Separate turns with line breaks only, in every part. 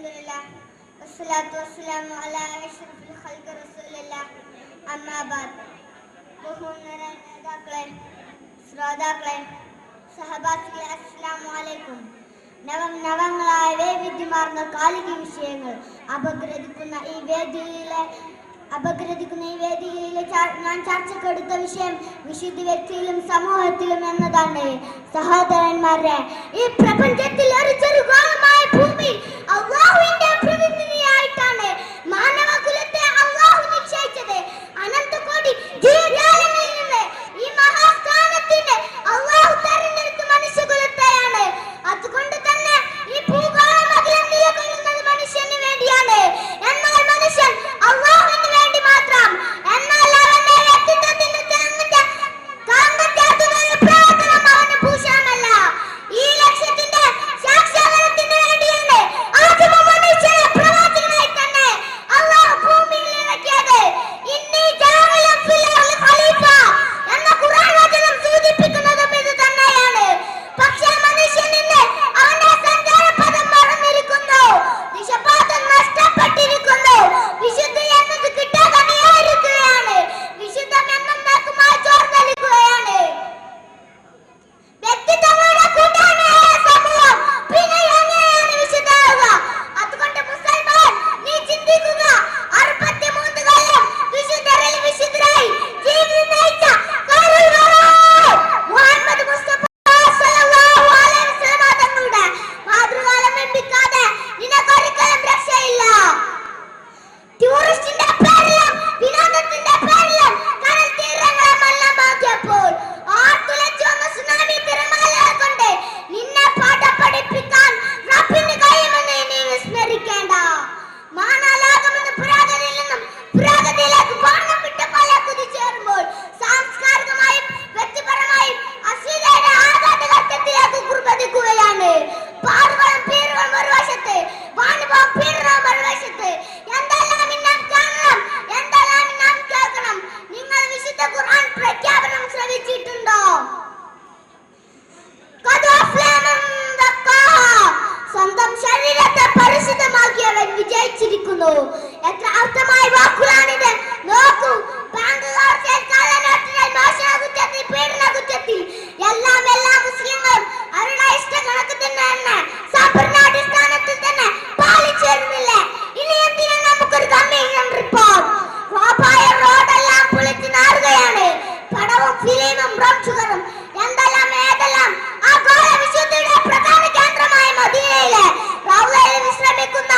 അൽഹംദുലില്ലാ വസ്സലാത്തു വസ്സലാമു അലാ അഷ്റഫിൽ ഖൽഖി റസൂലില്ലാഹ് അമ്മാ ബഅദ്. ബഹുമാന്യരായ നേതാക്കളെ, ശ്രോതാക്കളെ, സഹപാഠികളെ, അസ്സലാമു അലൈക്കും. നവങ്ങളായ വൈവിധ്യമാർന്ന കാലിക വിഷയങ്ങൾ അപഗ്രഥിക്കുന്ന ഈ വേദിയിലെ ഞാൻ ചർച്ചക്കെടുത്ത വിഷയം വിശുദ്ധ വ്യക്തിയിലും സമൂഹത്തിലും എന്നതാണ്. സഹോദരന്മാരെ, ഈ പ്രപഞ്ചത്തിൽ ഒരു ചെറുഗോളമായ ഭൂമി അല്ലാഹുവിന്റെ പ്രതിനിധിയായിട്ടാണ് മാനവകുലത്തെ അല്ലാഹു നിശ്ചയിച്ചത്. അനന്തകോടി ജീവജാലങ്ങളിൽ നിന്ന് ഈ മഹാസ്ഥാനത്തിന് അല്ലാഹു തെരഞ്ഞെടുത്ത മനുഷ്യകുലത്തെയാണ്. അതുകൊണ്ട് തന്നെ ഈ ഭൂഗോളം അഖിലം നിലകൊള്ളുന്നത് മനുഷ്യന് വേണ്ടിയാണ്. എന്നാൽ മനുഷ്യൻ അല്ലാഹുവിന് വേണ്ടി മാത്രം. എന്നാൽ അവന്റെ വ്യക്തിത്വത്തിന് പ്രവർത്തനം അവന് ഭൂഷണമല്ല. ഈ ലക്ഷ്യത്തിന്റെ സാക്ഷാത്കാരത്തിന് വേണ്ടിയാണ് ആദിമ മനുഷ്യനെ പ്രവാചകനായി തന്നെ അല്ലാഹു ഭൂമിയിൽ ഇറക്കിയത്. ഇന്നി ജാഇലുൻ ഫിൽ അർളി ഖലീഫ എന്ന ഖുർആൻ വചനം സൂചിപ്പിക്കുന്നതും ഇത് തന്നെയാണ്. പക്ഷേ മനുഷ്യൻ ഇന്ന് അവന്റെ സഞ്ചാരപഥം മറന്നിരിക്കുന്നു, ദിശബോധം നഷ്ടപ്പെട്ടിരിക്കുന്നു. വിശുദ്ധി എന്നത് കിട്ടാതെയായിരിക്കുകയാണ്. വിശുദ്ധം എന്നേക്കുമായി ചോർന്നൊലിക്കുകയാണ്. വ്യക്തിത്വങ്ങളുടെ കൂട്ടായ്മയായ സമൂഹം പിന്നെ എങ്ങനെയാണ് വിശുദ്ധമാവുക? അതുകൊണ്ട് മുസൽമാൻ, നീ ചിന്തിക്കുക. 63 കൊല്ലം വിശുദ്ധരിൽ വിശുദ്ധരായി ജീവിതം നയിച്ച മുഹമ്മദ് മുസ്തഫ സ്വല്ലല്ലാഹു അലൈഹി വസല്ലം തങ്ങളുടെ മാതൃകാലം ലംഘിക്കാതെ നിനക്കൊരിക്കലും രക്ഷയില്ല. ടൂറിസ്റ്റിന്റെ പേരിലും വിനോദത്തിന്റെ പേരിലും കടൽ തീരങ്ങളെല്ലാം മാറ്റിയപ്പോൾ ആർത്തുലച്ചു വന്ന സുനാമി തിരമാലകളെ കൊണ്ട് നിന്നെ പാഠം പഠിപ്പിക്കാൻ റബ്ബിന് കഴിയുമെന്ന് നീ വിസ്മരിക്കേണ്ട. മാനവലോകമെന്ന പുരോഗതിയിൽ നിന്നും പുരോഗതിയിലേക്ക് ബാണം വിട്ട പോലെ കുതിച്ചേറുമ്പോൾ സാംസ്കാരികമായും വ്യക്തിപരമായും അശ്ലീലയുടെ ആഘാതഘട്ടത്തിലേക്ക് കുർബതിക്കുകയാണ്. പാടുകളും പീറുകളും ഒരു വശത്ത്, വാണിഭവും പീഡനവും മറുവശത്ത്. എന്തെല്ലാം നാം കാണണം, എന്തെല്ലാം നാം കേൾക്കണം. നിങ്ങൾ വിശുദ്ധ ഖുർആൻ പ്രഖ്യാപനം ശ്രവിച്ചിട്ടുണ്ടോ? സ്വന്തം ശരീരത്തെ പരിശുദ്ധമാക്കിയവൻ വിജയിച്ചിരിക്കുന്നു. എത്ര അർത്ഥമായ വാക്കുകളാണിത്. നോക്കൂ, ബാങ്കുകാർ, കള്ളനോട്ടിനാൽ, മോഷണകുറ്റത്തിൽ, പീഡനകുറ്റത്തിൽ എല്ലാം മുസ്ലിങ്ങളും അവരുടെ ഇഷ്ടകണക്ക് തന്നെ സമ്പൂർണ്ണാടിസ്ഥാനത്തിൽ തന്നെ പാലിച്ചേരുന്നില്ലേ? ഇനി എന്തിനാ നമുക്കൊരു കമ്മീഷൻ റിപ്പോർട്ട്? റോഡെല്ലാം പൊളിച്ച് നാറുകയാണ്. പടവും ഫിലിമും ബ്രോഷറുകളും ഏതെല്ലാം ആഗോള വിശുദ്ധിയുടെ പ്രധാന കേന്ദ്രമായ മദീനയിലെ റൗളയിൽ വിശ്രമിക്കുന്ന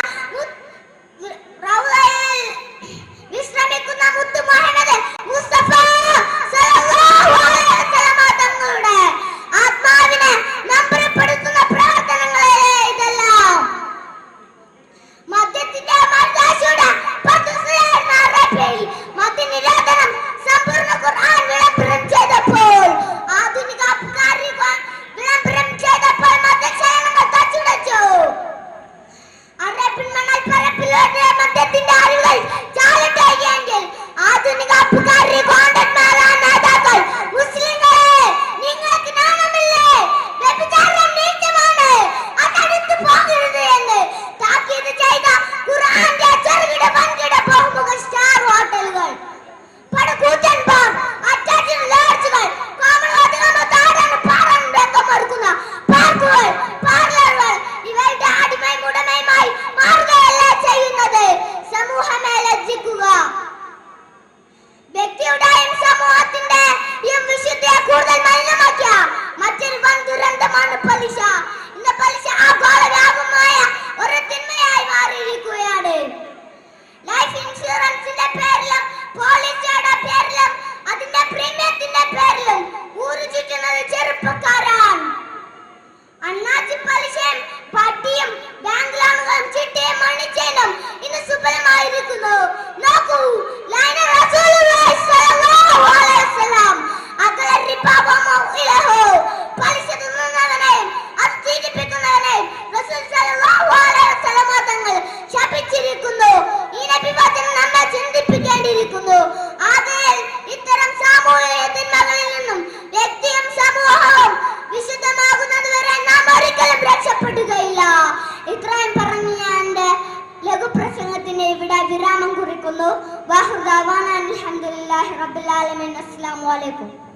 പ്രസംഗത്തിന് ഇവിടെ വിരാമം കുറിക്കുന്നു. വാഹുദാവാന അൽഹംദുലില്ലാഹി റബ്ബിൽ ആലമീൻ. അസ്സലാമു അലൈക്കും.